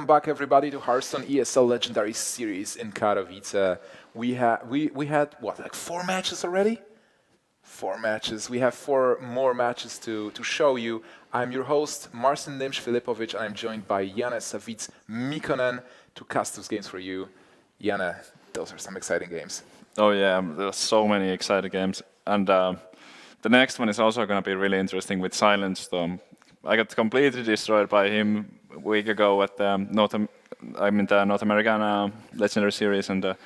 Welcome back, everybody, to Hearthstone ESL Legendary Series in Katowice. We had what, like 4 matches already? 4 matches. We have 4 more matches to show you. I'm your host, Marcin Nimsh-Filipovic, and I'm joined by Jana Savic-Mikkonen to cast those games for you. Jana, those are some exciting games. Oh yeah, there's so many exciting games, and the next one is also going to be really interesting with SilentStorm. I got completely destroyed by him a week ago at the North American Legendary Series, and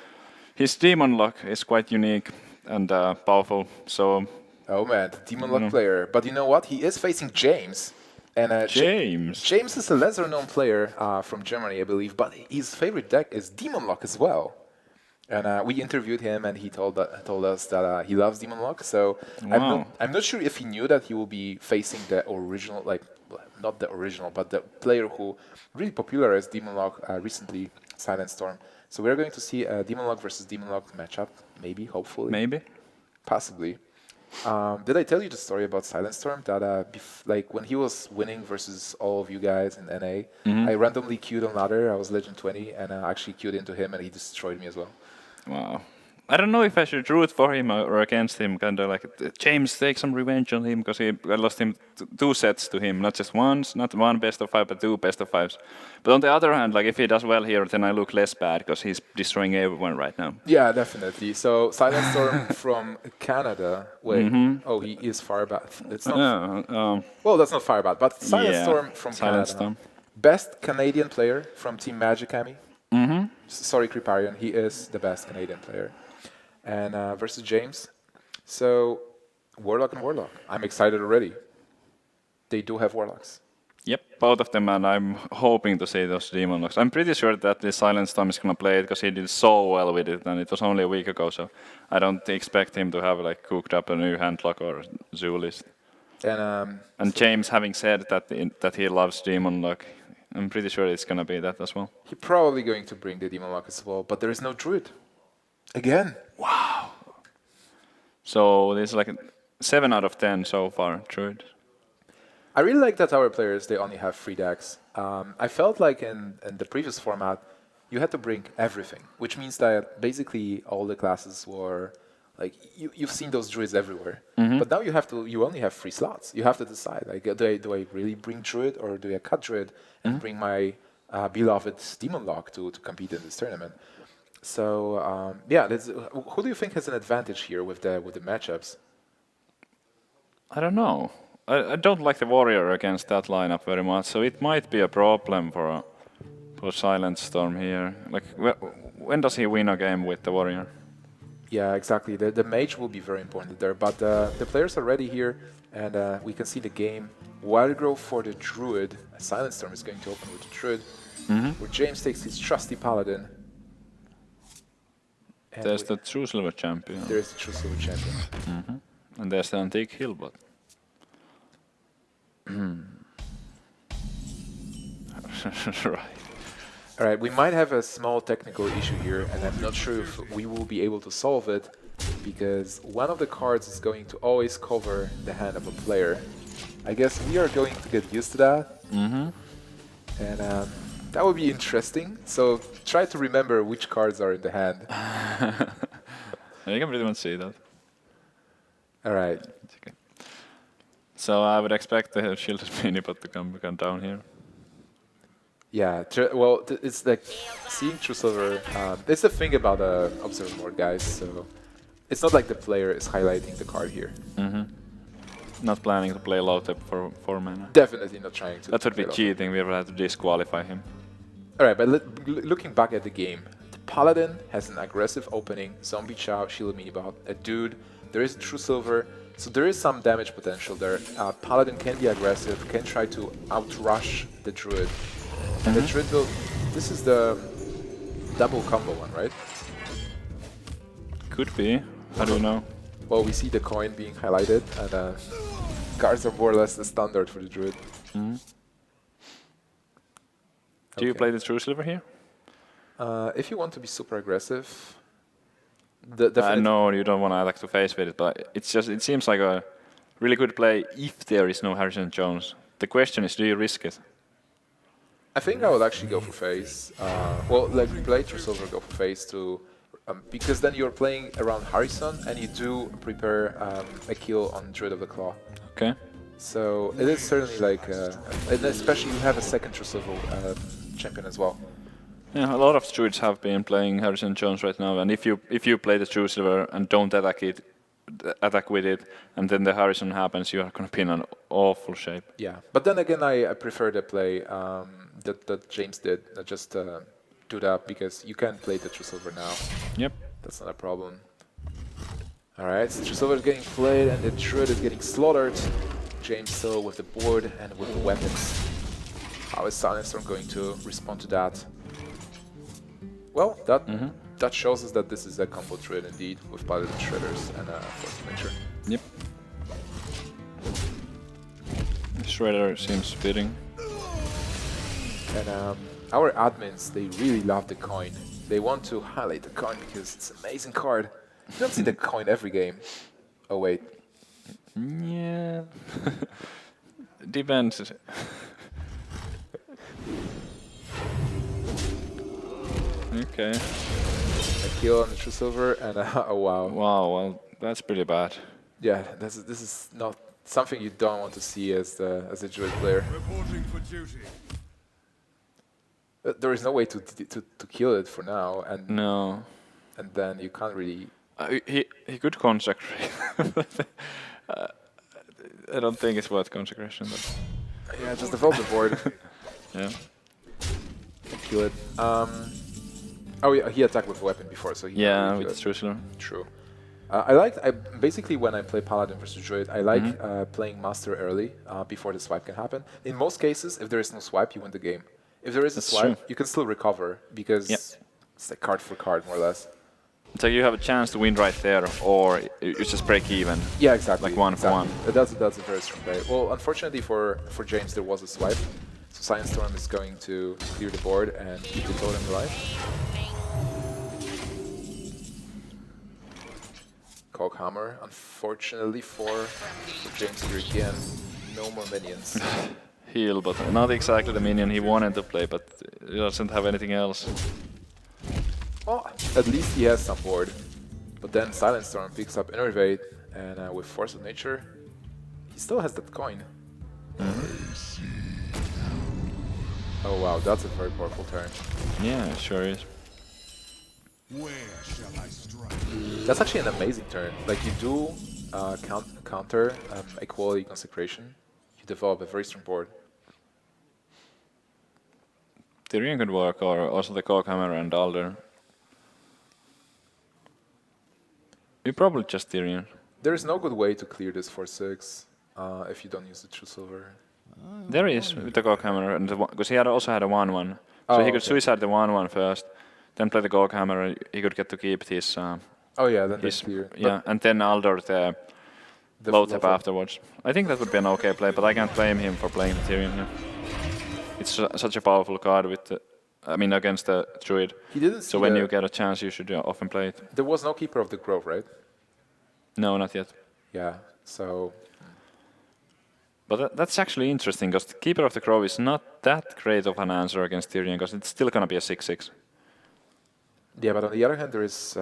his Demonlock is quite unique and powerful. So. Oh man, the Demonlock player. But you know what? He is facing James. And James is a lesser-known player from Germany, I believe, but his favorite deck is Demonlock as well. And we interviewed him, and he told us that he loves Demonlock. So wow. I'm not sure if he knew that he will be facing the original, like not the original, but the player who really popularized Demonlock recently, SilentStorm. So we're going to see a Demonlock versus Demonlock matchup, maybe, hopefully. Maybe. Possibly. Did I tell you the story about SilentStorm? That like when he was winning versus all of you guys in NA, I randomly queued on ladder. I was Legend 20, and I actually queued into him, and he destroyed me as well. Wow. I don't know if I should root for him or against him. Kind of like James take some revenge on him because I lost him 2 sets to him, not just once, not 1 best of 5, but 2 best of 5s. But on the other hand, like if he does well here, then I look less bad because he's destroying everyone right now. Yeah, definitely. So SilentStorm from Canada. Wait, oh, he is Firebat. It's not. Well, that's not Firebat, but SilentStorm from Canada. Best Canadian player from Team Mage Academy. Sorry, Kriparian. He is the best Canadian player. And versus James. So, Warlock and Warlock. I'm excited already. They do have Warlocks. Yep, both of them, and I'm hoping to see those Demonlocks. I'm pretty sure that the SilentStorm is going to play it because he did so well with it, and it was only a week ago, so I don't expect him to have like cooked up a new handlock or zoo list. And so James, having said that he loves Demonlock, I'm pretty sure it's going to be that as well. He's probably going to bring the Demonlock as well, but there is no Druid. Again. Wow. So there's like 7 out of 10 so far, Druid. I really like that our players, they only have 3 decks. I felt like in the previous format, you had to bring everything, which means that basically all the classes were, like, you've seen those Druids everywhere. But now you only have 3 slots. You have to decide, like, do I really bring Druid or do I cut Druid and bring my beloved Demonlock to compete in this tournament? So yeah, who do you think has an advantage here with the matchups? I don't know. I don't like the Warrior against that lineup very much, so it might be a problem for SilentStorm here. Like, when does he win a game with the Warrior? Yeah, exactly. The Mage will be very important there, but the players are ready here, and we can see the game. Wildgrowth for the Druid. SilentStorm is going to open with the Druid, where James takes his trusty Paladin. And there's the True Silver Champion. There is the True Silver Champion. And there's the Antique Hillbot. Right. All right, we might have a small technical issue here, and I'm not sure if we will be able to solve it, because one of the cards is going to always cover the hand of a player. I guess we are going to get used to that. And that would be interesting. So try to remember which cards are in the hand. You can pretty much see that. All right. Okay. So I would expect the Shielded Minibot to come down here. Yeah, well, it's like seeing True Silver. It's the thing about the Observer mode, guys. So it's not like the player is highlighting the card here. Not planning to play low tap for 4 mana. Definitely not trying to. That would be cheating. We would have to disqualify him. All right, but looking back at the game, the Paladin has an aggressive opening, Zombie Chow, Shielded Minibot, a Dude. There is True Silver, so there is some damage potential there. Paladin can be aggressive, can try to outrush the Druid. And the Druid build, this is the double combo one, right? Could be. How do you know? Well, we see the coin being highlighted, and cards are more or less the standard for the Druid. Do you play the True Silver here? If you want to be super aggressive, I know you don't want to attack to face with it, but it seems like a really good play if there is no Harrison Jones. The question is, do you risk it? I think I would actually go for phase. Well, like play through silver, go for phase to, because then you're playing around Hearthstone and you do prepare a kill on Druid of the Claw. Okay. So it is certainly like, and especially you have a second true silver champion as well. Yeah, a lot of Druids have been playing Harrison Jones right now, and if you play the True Silver and don't attack with it, and then the Harrison happens, you are gonna be in an awful shape. Yeah, but then again, I prefer the play that James did, just do that because you can play the true silver now. Yep. That's not a problem. All right, so true silver is getting played, and the Druid is getting slaughtered. James still with the board and with the weapons. How is SilentStorm going to respond to that? Well, that shows us that this is a combo Druid indeed, with Paladin Shredders and Force of Nature. Yep. Shredder seems fitting. And our admins, they really love the coin. They want to highlight the coin because it's an amazing card. You don't see the coin every game. Oh wait. Yeah. Depends. Okay. A kill on the true silver and oh wow. Wow, well, that's pretty bad. Yeah, this is not something you don't want to see as a Druid player. Reporting for duty. There is no way to kill it for now, and No. and then you can't really. He could consecrate. I don't think it's worth consecration, but Yeah, just develop the board yeah. and kill it. Oh yeah, he attacked with a weapon before, so he can't Yeah, really kill with it. Jerusalem. True. I basically when I play Paladin versus Druid, I like playing Master early before the swipe can happen. In most cases, if there is no swipe, you win the game. If there is a That's swipe, true. you can still recover because Yep. it's like card for card, more or less. So you have a chance to win right there, or you just break even. Yeah, exactly. Like one for one. That's a very strong play. Well, unfortunately for James, there was a swipe, so SilentStorm is going to clear the board and keep the totem alive. Hammer, unfortunately for James here again, no more minions. Heal, but not exactly the minion he wanted to play, but he doesn't have anything else. Well, at least he has some board. But then SilentStorm picks up Innervate, and with Force of Nature, he still has that coin. Oh wow, that's a very powerful turn. Yeah, it sure is. Where shall I strike? That's actually an amazing turn. Like you do counter Equality Consecration, you develop a very strong board. Tyrion could work, or also the Hammer and Alder. You probably just Tyrion. There is no good way to clear this 4/6 if you don't use the True Silver. There is with the Hammer, and because he also had a 1/1, so he could okay. suicide the 1/1 first, then play the Hammer, and he could get to keep his. Oh yeah, then his that's clear. yeah, and then Alder the low tap afterwards. I think that would be an okay play, but I can't blame him for playing the Tyrion here. It's such a powerful card with the, I mean, against the Druid. He didn't So see when the- you get a chance, you should often play it. There was no Keeper of the Grove, right? No, not yet. Yeah, so But that's actually interesting, because the Keeper of the Grove is not that great of an answer against Tyrion, because it's still going to be a 6/6. yeah, but on the other hand, there is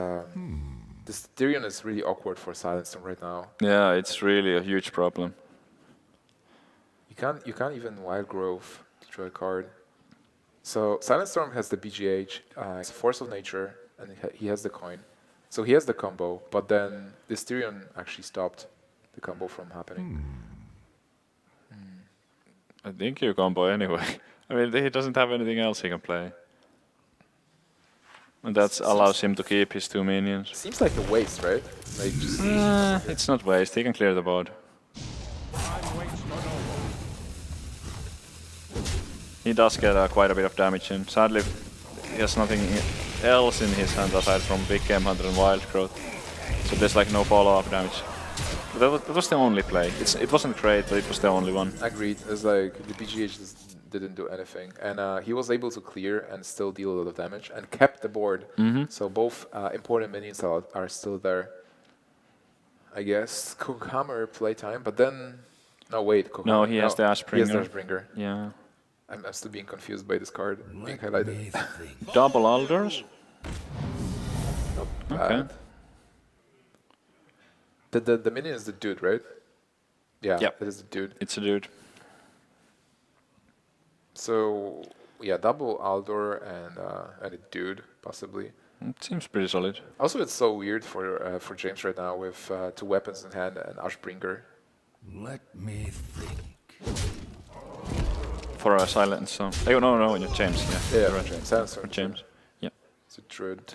this Tyrion is really awkward for SilentStorm right now. Yeah, it's really a huge problem. You can't even Wild Grove to draw a card. So SilentStorm has the BGH, it's Force of Nature, and he has the coin. So he has the combo, but then this Tyrion actually stopped the combo from happening. I think you combo anyway. I mean, he doesn't have anything else he can play. And that allows him to keep his 2 minions. Seems like a waste, right? Like just It's not waste, he can clear the board. He does get quite a bit of damage in. Sadly, he has nothing else in his hand aside from Big Game Hunter and Wild Growth. So there's like no follow-up damage. But that was the only play. It wasn't great, but it was the only one. agreed. It's like the BGH just didn't do anything, and he was able to clear and still deal a lot of damage and kept the board. So both important minions are still there. I guess Hammer playtime, but then no wait. No, he has the He has the Ashbringer. Ashbringer. Yeah. I'm still being confused by this card being highlighted. Double Alders? Okay. The minion is the dude, right? Yeah, Yep. it is the dude. It's a dude. So yeah, double Aldor and a dude possibly. It seems pretty solid. Also, it's so weird for James right now with 2 weapons in hand and Ashbringer. Let me think. For a silence. Oh no, you're James. Yeah. Yeah, You're right. James. For James. Yeah. It's a Druid.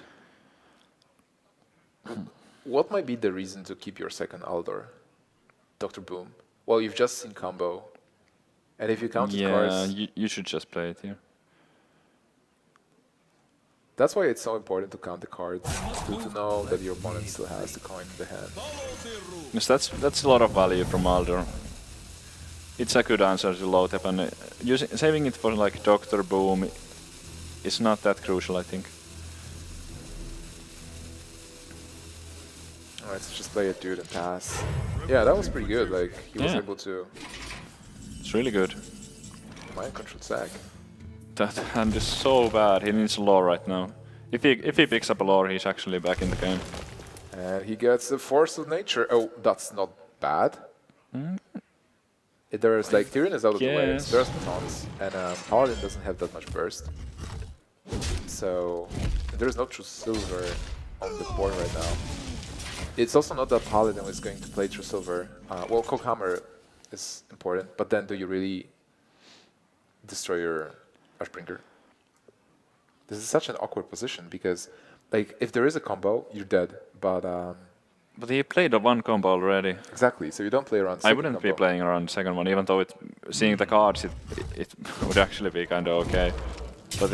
What might be the reason to keep your second Aldor, Dr. Boom? Well, you've just seen combo, and if you counted cards, you should just play it here. that's why it's so important to count the cards to know that your opponent still has the coin in the hand. Yes, that's a lot of value from Alder. It's a good answer to low tap, and saving it for like Dr. Boom is not that crucial, I think. Alright, so just play a dude and pass. Yeah, that was pretty good. Like he was able to It's really good. mind control sack. That hand is so bad. He needs a lore right now. If he picks up a lore, he's actually back in the game. And he gets the force of nature. Oh, that's not bad. There's like Tyrion is out of the way. Yes. There's batons, and Paladin doesn't have that much burst. So there's no true silver on the board right now. It's also not that Paladin is going to play true silver. Well, Cokehammer is important, but then do you really destroy your Ashbringer? This is such an awkward position because, like, if there is a combo, you're dead. But he played a one combo already. exactly, so you don't play around. I wouldn't be playing around the second one, even though seeing the cards, it would actually be kind of okay. But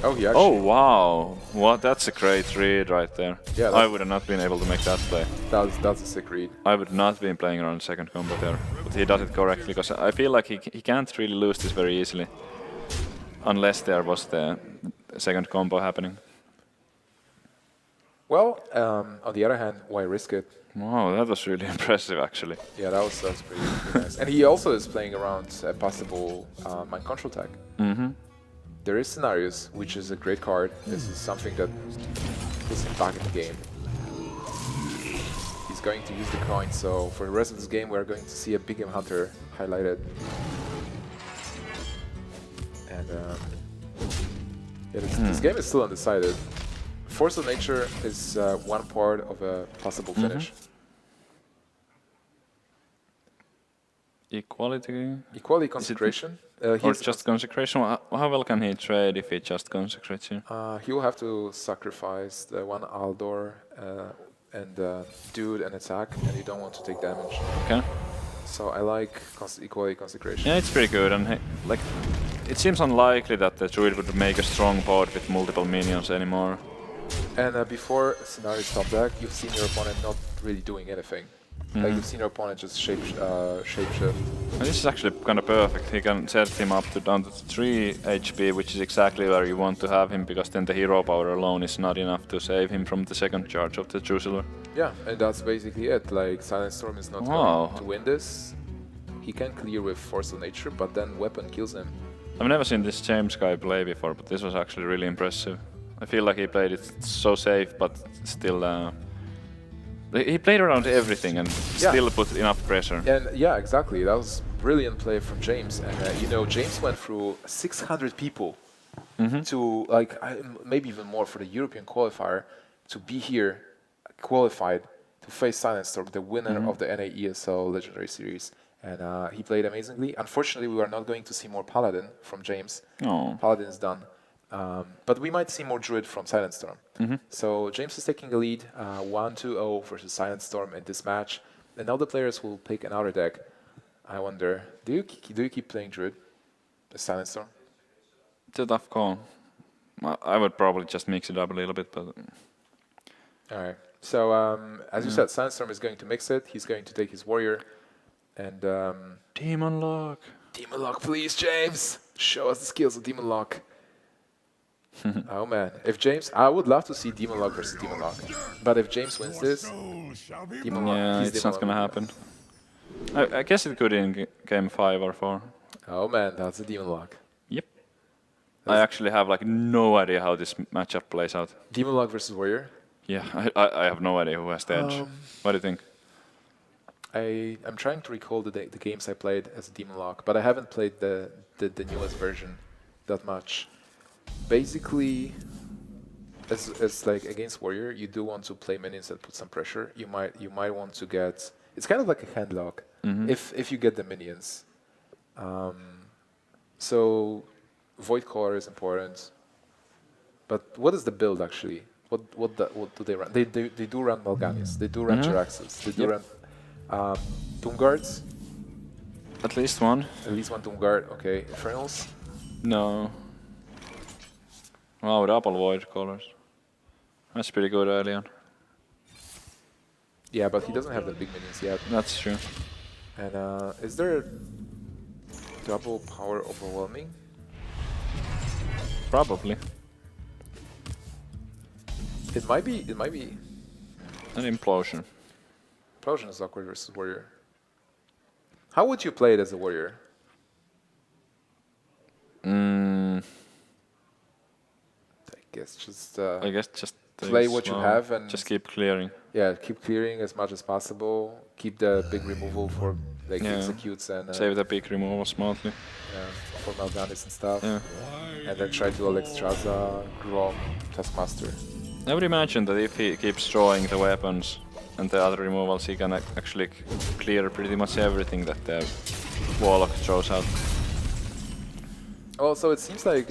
Oh, he actually. oh wow, what? That's a great read right there. Yeah, I would have not been able to make that play. That's a sick read. I would not been playing around the second combo there, but he does it correctly because I feel like he can't really lose this very easily, unless there was the second combo happening. Well, on the other hand, why risk it? Wow, that was really impressive actually. Yeah, that was pretty nice. And he also is playing around a possible mind control tag. Mm-hmm. There is Scenarios, which is a great card. This is something that puts him back in the game. He's going to use the coin, so for the rest of this game we're going to see a Big Game Hunter highlighted. And yeah, this game is still undecided. Force of Nature is one part of a possible finish. Equality Consecration. Or just Consecration? How well can he trade if he just consecrates here? He will have to sacrifice the one Aldor and Dude and attack, and you don't want to take damage. Okay. So I like Equality Consecration. Yeah, it's pretty good, and like it seems unlikely that the Druid would make a strong board with multiple minions anymore. And before Scenario's top deck, you've seen your opponent not really doing anything. Like you've seen your opponent just shapeshift. And this is actually kind of perfect. He can set him up to down to 3 HP, which is exactly where you want to have him, because then the hero power alone is not enough to save him from the second charge of the True Silver. Yeah, and that's basically it. Like SilentStorm is not going to win this. He can clear with Force of Nature, but then Weapon kills him. I've never seen this James guy play before, but this was actually really impressive. I feel like he played it so safe, but still... he played around everything and still put enough pressure. And yeah, exactly. That was brilliant play from James. And you know, James went through 600 people to like maybe even more for the European qualifier to be here, qualified to face SilentStorm, the winner of the NA ESL Legendary Series. And he played amazingly. Unfortunately, we are not going to see more Paladin from James. Oh. Paladin is done. But we might see more Druid from SilentStorm. So James is taking a lead, 1-2-0 versus SilentStorm in this match. And now the players will pick another deck. I wonder, do you keep playing Druid as SilentStorm? It's a tough call. I would probably just mix it up a little bit, but... Alright, so as you said, SilentStorm is going to mix it. He's going to take his Warrior. And... Demonlock! Demonlock, please, James! Show us the skills of Demonlock. Oh man, if James, I would love to see Demonlock versus Demonlock, but if James wins this, Demonlock, Yeah, it's not gonna happen. I guess it could in game 5 or 4. Oh man, that's a Demonlock. Yep. I actually have like no idea how this matchup plays out. Demonlock versus Warrior. Yeah, I have no idea who has the edge. What do you think? I'm trying to recall the games I played as a Demonlock, but I haven't played the newest version that much. Basically, as like against Warrior, you do want to play minions that put some pressure. You might want to get. It's kind of like a handlock if you get the minions. So Void Caller is important. But what is the build actually? What do they run? They do run Mal'Ganis. They do run Jiraxes. They do run Doom Guards. At least one. At least one Doom Guard. Okay, Infernals. No. Wow, double Void Colors. That's pretty good early on. Yeah, but he doesn't have the big minions yet. That's true. And is there double power overwhelming? Probably. It might be. It might be. An implosion. Implosion is awkward versus Warrior. How would you play it as a Warrior? I guess just play what you have and just keep clearing. Yeah, keep clearing as much as possible. Keep the big removal for like executes and save the big removal smartly. Yeah, for Mal'Ganis and stuff. Yeah. And then try to Alexstrasza, Grom, Taskmaster. I would imagine that if he keeps drawing the weapons and the other removals, he can actually clear pretty much everything that the Warlock throws out. Also, it seems like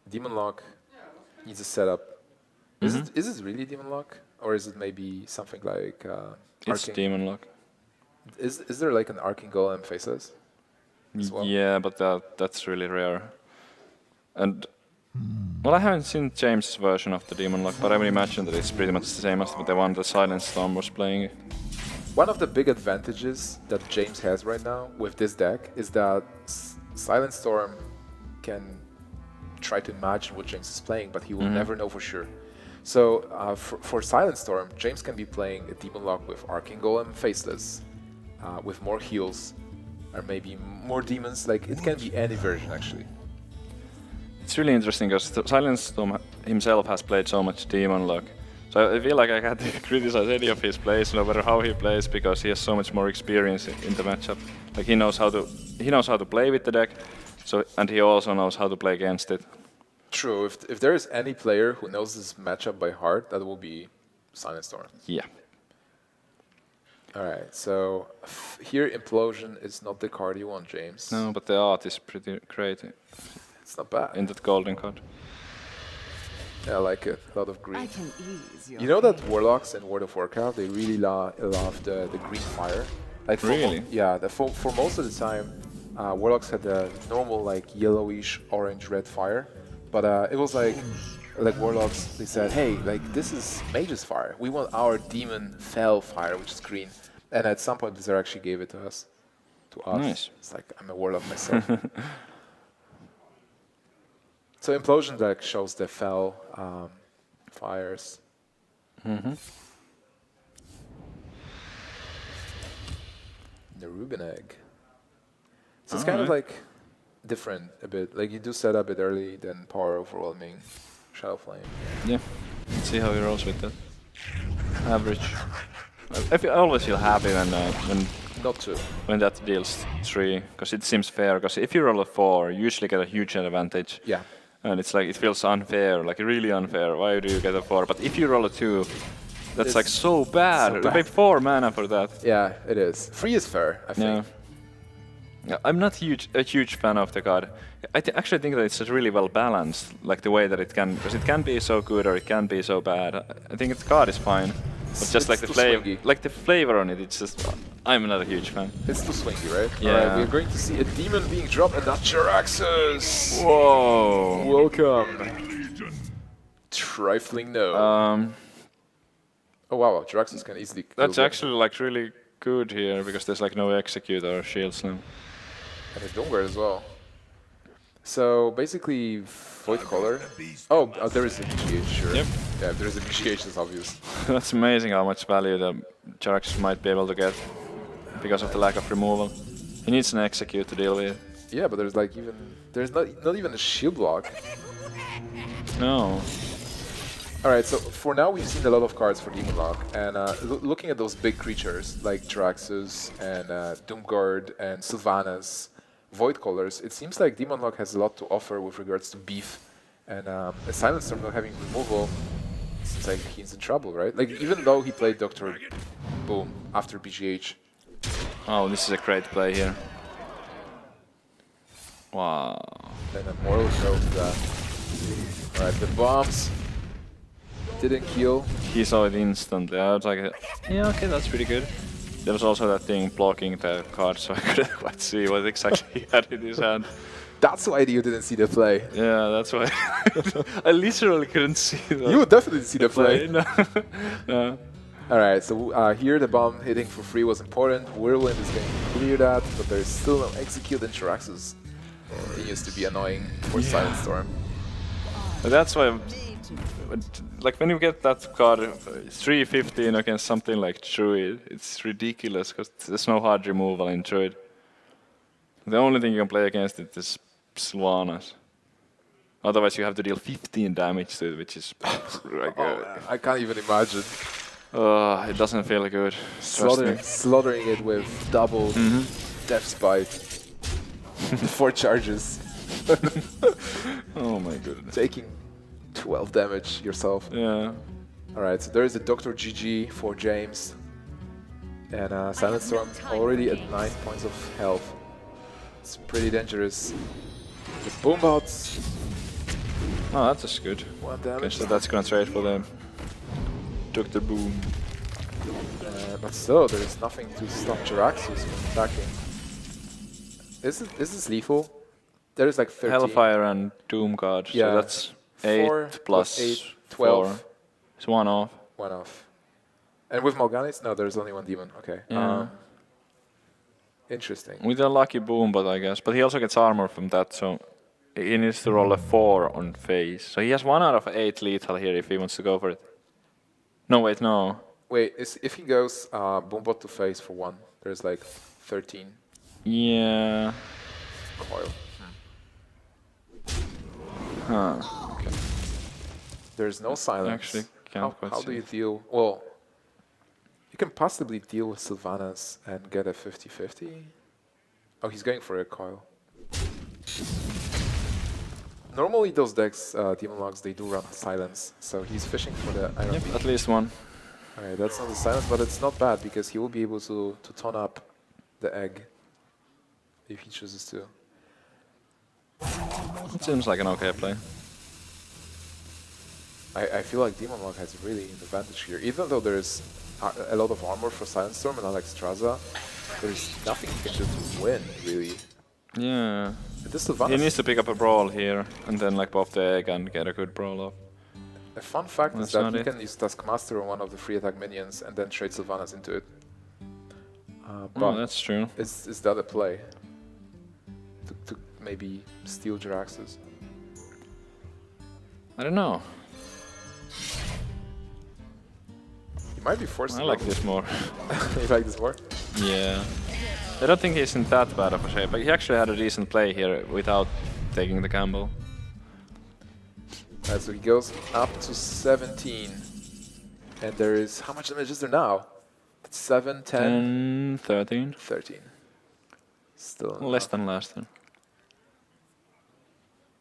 Demonlock needs a setup. Is it really Demonlock, or is it maybe something like it's Demonlock. Is there like an Arcing Golem faces? Well? Yeah, but that's really rare. And well, I haven't seen James' version of the Demonlock, but I would imagine that it's pretty much the same as the one that SilentStorm was playing. One of the big advantages that James has right now with this deck is that SilentStorm can try to imagine what James is playing, but he will never know for sure. So for SilentStorm, James can be playing a Demonlock with Arcing Golem faceless, with more heals, or maybe more demons. Like it can be any version actually. It's really interesting because SilentStorm himself has played so much Demonlock. So I feel like I can't criticize any of his plays, no matter how he plays, because he has so much more experience in the matchup. Like he knows how to play with the deck, and he also knows how to play against it. True. If there is any player who knows this matchup by heart, that will be SilentStorm. Yeah. All right. So here, Implosion is not the card you want, James. No, but the art is pretty great. It's not bad. In that golden card. Yeah, I like it. A lot of green. I can ease your You know that Warlocks in World of Warcraft, they really love the green fire. Like really? For most of the time, Warlocks had the normal like yellowish, orange, red fire. But it was like Warlocks, they said, hey, like this is Mage's fire. We want our demon fell fire, which is green. And at some point, Blizzard actually gave it to us. Nice. It's like, I'm a Warlock myself. So Implosion deck shows the fell fires. The Rubin egg. So it's kind of like different a bit. Like you do set up it early, then power overwhelming, Shadow Flame. Yeah. Let's see how he rolls with that. Average. I always feel happy when Not 2. when that deals 3, because it seems fair. Because if you roll a 4, you usually get a huge advantage. Yeah. And it's like, it feels unfair, like really unfair. Why do you get a 4? But if you roll a 2, that's It's like so bad. so You bad. pay 4 mana for that. Yeah, it is. 3 is fair, I think. Yeah. I'm not a huge fan of the card. I actually think that it's really well balanced, like the way that it can, because it can be so good or it can be so bad. I think the card is fine, but just like the flavor on it, it's just, I'm not a huge fan. It's too swingy, right? Yeah. Alright, we're going to see a demon being dropped and that's Jiraxus! Whoa! Welcome! Trifling no. Oh wow, Jiraxus can easily kill That's actually like really good here, because there's like no execute or shield slam. And a Doomguard as well. So basically, Void Caller. Oh, there is a BGH, sure. Yep. Yeah, if there is a BGH, it's obvious. That's amazing how much value the Jiraxus might be able to get because of the lack of removal. He needs an execute to deal with. Yeah, but there's like there's not even a shield block. No. Alright, so for now we've seen a lot of cards for Demonlock, and looking at those big creatures like Draxus and Doomguard and Sylvanas, Voidcallers, it seems like Demonlock has a lot to offer with regards to beef, and a SilentStorm not having removal, seems like he's in trouble, right? Like, even though he played Dr. Boom after BGH. Oh, this is a great play here. Wow. And a moral throw to that. Alright, the bombs didn't kill. He saw it instantly. I was like, yeah, okay, that's pretty good. There was also that thing blocking the card, so I couldn't quite see what exactly he had in his hand. That's why you didn't see the play. Yeah, that's why. I literally couldn't see that. You would definitely see the play. No. No. Alright, so here the bomb hitting for free was important. Whirlwind is going to clear that, but there's still no execute, and Traxxas continues to be annoying for SilentStorm. That's why, like, when you get that card 315 against something like Druid, it's ridiculous because there's no hard removal in Druid. The only thing you can play against it is Sylvanas. Otherwise, you have to deal 15 damage to it, which is like, I can't even imagine. it doesn't feel good. Slaughtering it with double Death's Bite. 4 charges. Oh my goodness. Taking 12 damage yourself. Yeah. Alright, so there is a Dr. GG for James. And SilentStorm already at 9 points of health. It's pretty dangerous. The Boombots. Oh, that's just good. 1 Okay, damage. so that's gonna trade for them. Dr. Boom. But still, there is nothing to stop Jiraxus from attacking. Is this lethal? There is like 13. Hellfire and Doom guard. Yeah. So that's 8 4 plus 8, 12. 4. It's 1 off. 1 off. And with Mal'Ganis? No, there's only 1 demon. Okay. Yeah. Interesting. With a lucky boom, but I guess. But he also gets armor from that, so he needs to roll a 4 on phase. So he has 1 out of 8 lethal here if he wants to go for it. No, wait, no. Wait, if he goes Boombot to phase for 1, there's like 13 Yeah. coil. Huh. Okay. There's no silence. Actually, can't quite how see do you it. deal? Well, you can possibly deal with Sylvanas and get a 50-50. Oh, he's going for a coil. Normally those decks, Demonlocks, they do run silence, so he's fishing for the Iron Yep, Beam. at least 1. Alright, that's not the silence, but it's not bad because he will be able to tone up the egg if he chooses to. It seems like an okay play. I feel like Demonlock has really an advantage here. Even though there's a lot of armor for SilentStorm and Alexstrasza, there's nothing he can do to win, really. Yeah. This He Sylvanas, needs to pick up a brawl here and then like pop the egg and get a good brawl off. a fun fact is That's that not he it. can use Taskmaster on one of the free attack minions and then trade Sylvanas into it. Oh, But that's true. is that a play? To maybe steal Jiraxus? I don't know. You might be forced I to like go. this more. You like this more? Yeah. I don't think he's in that bad of a shape. But he actually had a decent play here without taking the gamble. Alright, so he goes up to 17. And there is, how much damage is there now? 7, 10, 10, 13. 13. Still Less than last time.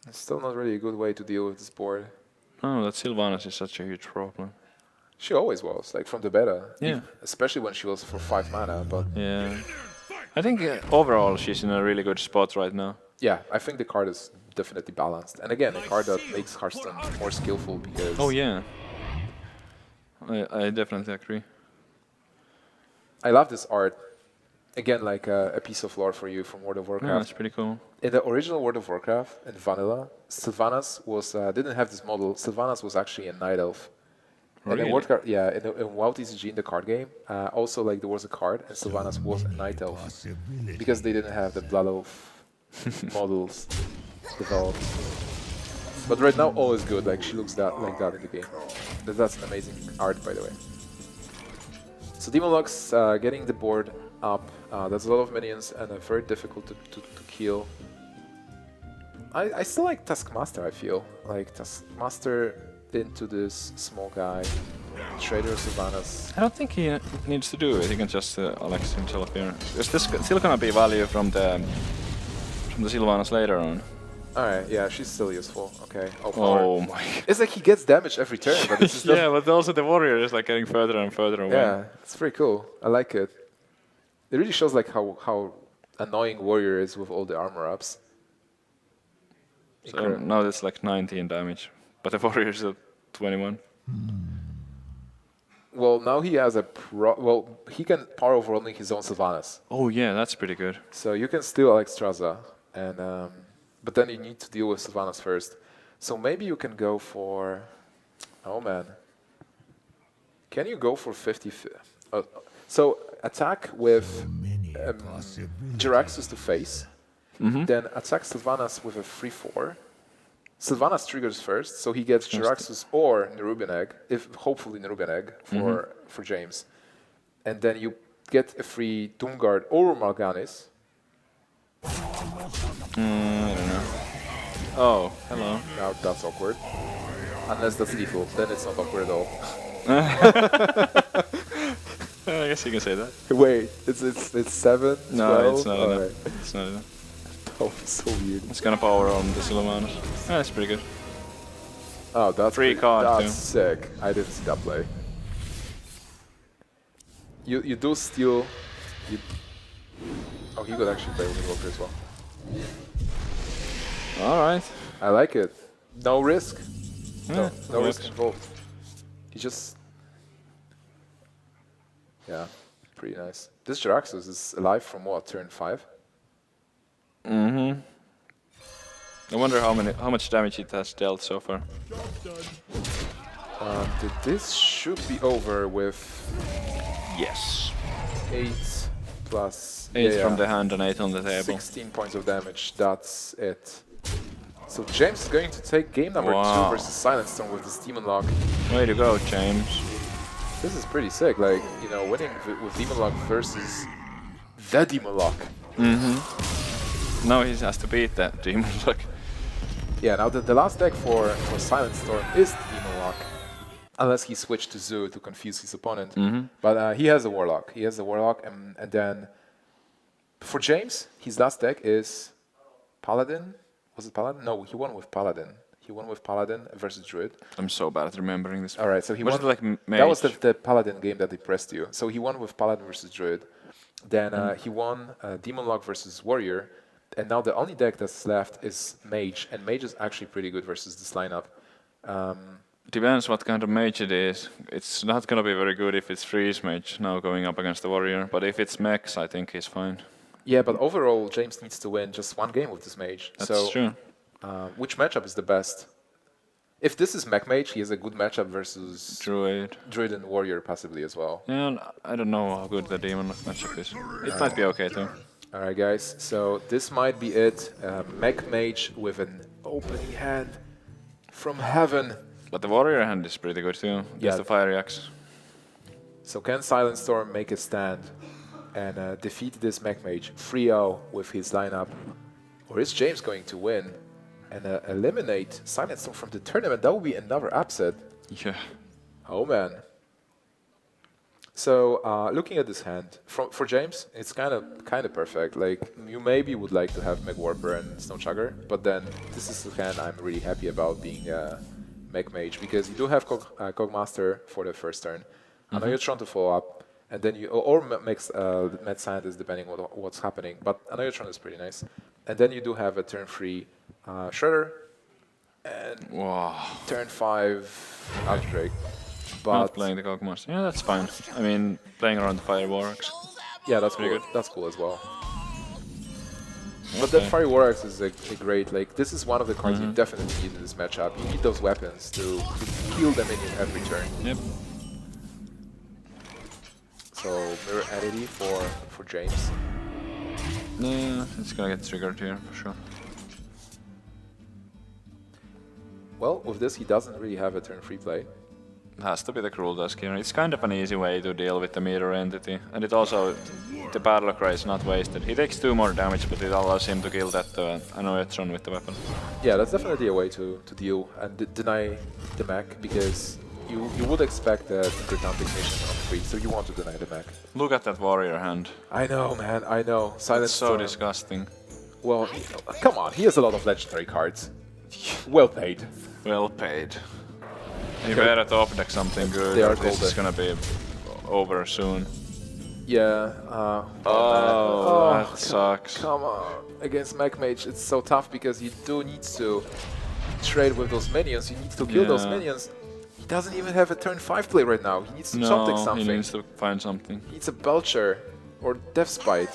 It's still not really a good way to deal with this board. Oh, that Sylvanas is such a huge problem. She always was, like from the beta. Yeah. Especially when she was for 5 mana, but Yeah. I think overall she's in a really good spot right now. yeah, I think the card is definitely balanced. And again, a card that makes Hearthstone more skillful because Oh yeah. I definitely agree. I love this art. Again, like a piece of lore for you from World of Yeah, Warcraft. that's pretty cool. In the original World of Warcraft, in Vanilla, Sylvanas was didn't have this model. Sylvanas was actually a night elf. And Really? in Warcraft, yeah, in WoW TCG in the card game, also like there was a card, and Sylvanas was a night elf because they didn't have the Blood Elf models developed. But right now, all is good. Like she looks like that in the game. That's an amazing art, by the way. So Demonlock's getting the board up. That's a lot of minions and very difficult to kill. I still like Taskmaster, I feel. Like Taskmaster into this small guy. Trader Sylvanas. I don't think he needs to do it. He can just Alex himself here. Is this still gonna be value from the Sylvanas later on? Alright, yeah, she's still useful. Okay. Oh my. It's like he gets damage every turn, but it's just yeah, but also the warrior is like getting further and further away. yeah, it's pretty cool. I like it. It really shows like how annoying warrior is with all the armor ups. So now it's like 19 damage, but the warrior is at 21. Well, now he has a he can power over only his own Sylvanas. Oh yeah, that's pretty good. So you can steal Alexstrasza, and but then you need to deal with Sylvanas first. So maybe you can go for, oh man, can you go for 50? So attack with Jiraxxus to face, then attack Sylvanas with a 3/4. Sylvanas triggers first, so he gets Jiraxxus or Nerubian Egg, hopefully Nerubian Egg for James. And then you get a free Doomguard or Mal'Ganis. I don't know. Oh, hello. Now that's awkward. Unless that's lethal, then it's not awkward at all. I guess you can say that. Wait, it's 7? No, 12? it's not All enough. right. It's not enough. That was so weird. It's gonna power on the Sylvanas. Yeah, that's pretty good. Oh, that's Free card, that's too. sick. I didn't see that play. You do steal. Oh, he could actually play Windwalker as well. Alright. I like it. No risk. Yeah, no risk involved. He just. Yeah, pretty nice. This Jiraxxus is alive from what, turn 5? I wonder how much damage it has dealt so far. This should be over with Yes. 8 plus 8 from the hand and 8 on the table. 16 points of damage. That's it. So James is going to take game number 2 versus SilentStorm with this Demonlock. Way to go, James. This is pretty sick. Like, you know, winning with Demonlock versus the Demonlock. Now he has to beat that Demonlock. Yeah, now the last deck for SilentStorm is Demonlock. Unless he switched to Zoo to confuse his opponent. But he has a Warlock. He has a Warlock, and then for James, his last deck is Paladin. Was it Paladin? No, he won with Paladin. He won with Paladin versus Druid. I'm so bad at remembering this. All right, so he Was won. it like Mage? That was the Paladin game that depressed you. So he won with Paladin versus Druid. Then he won Demonlock versus Warrior. And now the only deck that's left is Mage. And Mage is actually pretty good versus this lineup. Depends what kind of mage it is. It's not gonna be very good if it's freeze mage now going up against the warrior. But if it's mechs, I think he's fine. Yeah, but overall, James needs to win just one game with this Mage. That's true. Which matchup is the best? If this is Mech Mage, he has a good matchup versus Druid. Druid and Warrior possibly as well. Yeah, and I don't know how good the demon matchup is. It might be okay too. Alright guys, so this might be it. Mech Mage with an opening hand from heaven. But the warrior hand is pretty good too. Yeah. Just the fiery axe. So can SilentStorm make a stand and defeat this Mech Mage 3-0 with his lineup? Or is James going to win and eliminate SilentStorm from the tournament? That would be another upset. Yeah. Oh man. So looking at this hand, for James, it's kind of perfect. Like, you maybe would like to have Mech Warper and Snowchugger, but then this is the hand I'm really happy about being Mech Mage, because you do have Cogmaster for the first turn. I know you're trying to follow up, and then you or Mad Scientist, depending on what's happening. But I know you're trying is pretty nice, and then you do have a turn 3 Shredder, and turn 5 Aldrake. But Not playing the Cogmaster. Yeah, that's fine. I mean, playing around the Fire Warrocks. yeah, that's pretty cool. good. That's cool as well. But that Fire Warrocks is a great, like, this is one of the cards you definitely need in this matchup. You need those weapons to heal them in every turn. Yep. So Mirror Entity for James. Yeah, it's gonna get triggered here for sure. Well, with this he doesn't really have a turn 3 play. has to be the Cruel Task here. It's kind of an easy way to deal with the mirror entity, and it also, the Padlock Ray is not wasted. He takes 2 more damage, but it allows him to kill that an Earthron with the weapon. Yeah, that's definitely a way to deal and deny the Mech, because you would expect the Tinkertown Technician on 3, so you want to deny the Mech. Look at that warrior hand. I know, man, I know. It's so SilentStorm. disgusting. Well, come on, he has a lot of legendary cards. Well paid. Well paid. You better top deck something good, They are or this is golden. gonna be over soon. Yeah. Oh, that sucks. Come on. Against Mage, it's so tough because you do need to trade with those minions. You need to kill those Yeah. minions. He doesn't even have a turn 5 play right now. He needs to top deck No, something. he needs to find something. He needs a Belcher or Death Spite.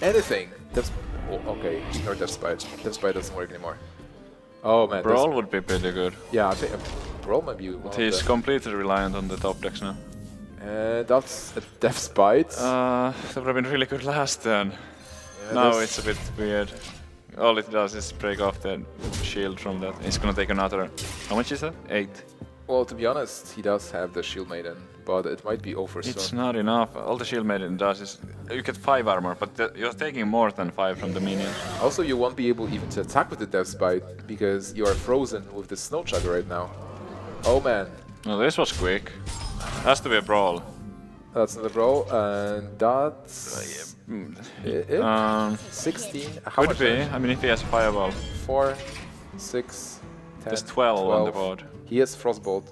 Anything. Okay, ignore Death Spite. Death Spite doesn't work anymore. Oh man. Brawl would be pretty good. Yeah, I think Brawl might be one But of he's the- completely reliant on the top decks now. That's a Death Spite. That would have been really good last turn. Yeah, Now that's- it's a bit weird. All it does is break off the shield from that. It's gonna take another... How much is that? 8. Well, to be honest, he does have the Shield Maiden, but it might be over It's soon. not enough. All the shield maiden does is... You get 5 armor, but you're taking more than 5 from the minions. Also, you won't be able even to attack with the Death Spite because you are frozen with the Snow Chugger right now. Oh man, No, this was quick. Has to be a brawl. that's not a brawl, and that's it. 16. How Could much be. damage? I mean, if he has a fireball. 4, 6, 10, There's 12 on the board. He has Frostbolt.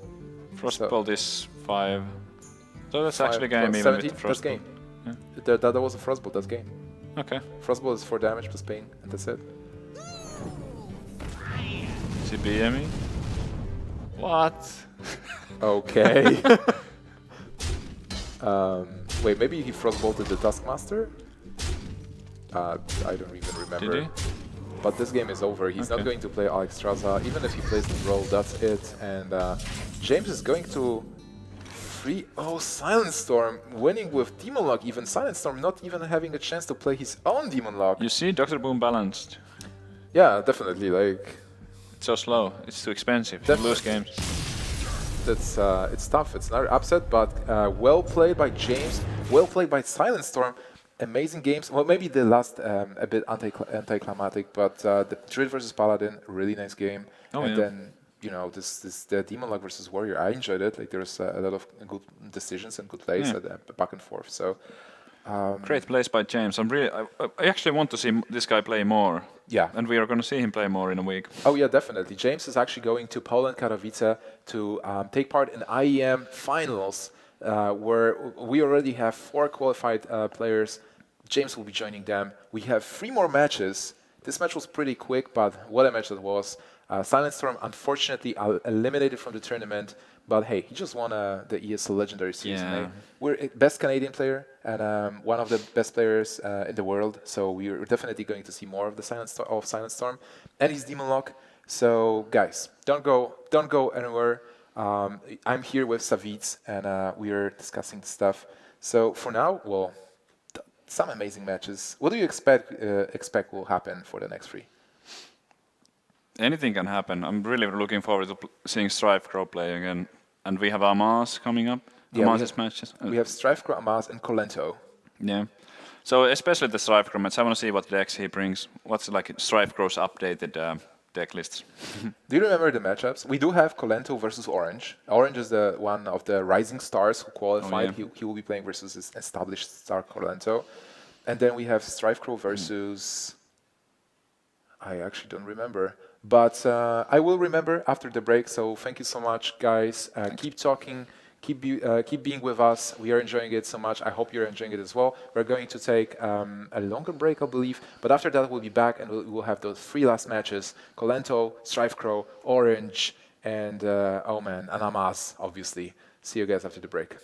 Frostbolt is 5. So that's 5 actually game plus even with 17, the that's Frostbolt. game. Yeah. That was a Frostbolt, that's game. Okay. Frostbolt is 4 damage plus pain, and that's it. Is he BMing? What? Okay. Wait, maybe he Frostbolted the Taskmaster? I don't even remember. Did he? But this game is over. He's not Okay. going to play Alexstrasza. Even if he plays the role, that's it. And James is going to free... Oh, SilentStorm winning with Demonlock. Even SilentStorm not even having a chance to play his own Demonlock. You see, Dr. Boom balanced. Yeah, definitely. Like, It's so slow. It's too expensive. You Definitely. lose games. it's tough. It's another upset, but well played by James. Well played by SilentStorm. Amazing games. Well, maybe the last a bit anticlimactic, but the Druid versus Paladin, really nice game. Oh, and yeah. then this the Demonlock versus Warrior. I enjoyed it. Like there's a lot of good decisions and good plays Yeah. at back and forth. So Great plays by James. I actually want to see this guy play more. yeah. And we are going to see him play more in a week. Oh yeah, definitely. James is actually going to Poland, Katowice to take part in IEM finals, where we already have 4 qualified players. James will be joining them. We have 3 more matches. This match was pretty quick, but what a match that was. SilentStorm unfortunately eliminated from the tournament, but hey, he just won the ESL Legendary Series. Yeah. We're best Canadian player and one of the best players in the world, so we're definitely going to see more of the SilentStorm and his Demonlock. So guys, don't go anywhere. I'm here with Savitz, and we are discussing the stuff. So for now, well, some amazing matches. What do you expect will happen for the next 3? Anything can happen. I'm really looking forward to seeing Strifecrow play again. And we have Amas coming up. Yeah, Amas's matches. We have Strifecrow, Amas, and Colento. Yeah. So especially the Strifecrow match, I want to see what decks he brings. What's like Strifecrow's updated deck lists. Do you remember the matchups? We do have Colento versus Orange. Orange is the one of the rising stars who qualified. yeah. He will be playing versus his established star Colento. And then we have Strifecrow versus... I actually don't remember. But I will remember after the break. So thank you so much, guys. Keep talking. Keep being with us. We are enjoying it so much. I hope you're enjoying it as well. We're going to take a longer break, I believe. But after that, we'll be back and we'll have those 3 last matches. Colento, Strifecrow, Orange, and, oh man, Anamas, obviously. See you guys after the break.